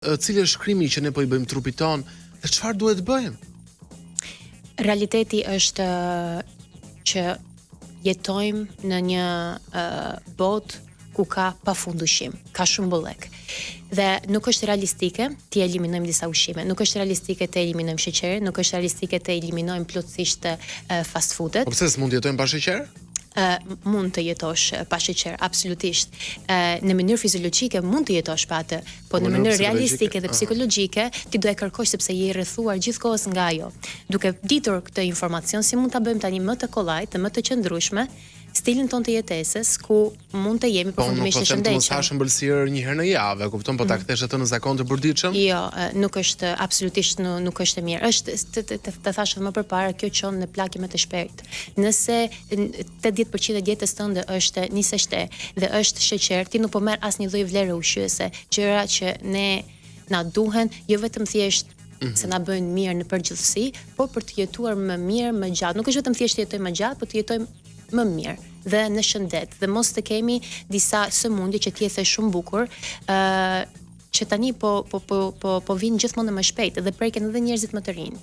Cili është krimi që ne po i bëjmë trupit ton dhe çfarë duhet bëjmë? Realiteti është që jetojmë në një botë ku ka pafund ushqim, ka shumë bollek. Dhe nuk është realistike të eliminojmë disa ushqime, nuk është realistike të eliminojmë sheqerin, nuk është realistike të eliminojmë plotësisht fast foodet. Po pse s'mund të jetojmë pa sheqer? Mund të jetosh pa sheqer, absolutisht. Në mënyrë fiziologjike mund të jetosh pa atë, po në mënyrë realistike dhe psikologjike ti do e kërkosh sepse je i rrethuar gjithkohës nga ajo. Duke ditur këtë informacion, si mund ta bëjmë tani më të kollajt dhe më të qëndrueshme stilin ton të jetesës, ku mund të jemi përfundimisht të shëndetshëm. Po mos hash ëmbëlsirë një herë në javë, kupton, po ta kthesh atë në zakon të përditshëm? Jo, nuk është absolutisht nuk është e mirë. Është të thash edhe më përpara, kjo çon në plagë më të shpejt. Nëse 80% e dietës tënde është niseshte dhe është sheqer, ti nuk po merr asnjë lloj vlere ushqyese, gjëra që na duhen, jo vetëm thjesht se na bëjnë mirë në përgjithësi, por për të jetuar më mirë, më gjatë. Nuk është vetëm thjesht të jetojmë më gjatë, por të jetojmë më mirë dhe në shëndet dhe mos të kemi disa sëmundje që ti e the shumë bukur, që tani po vinë gjithmonë më shpejt dhe preken edhe njerëzit më të rinj.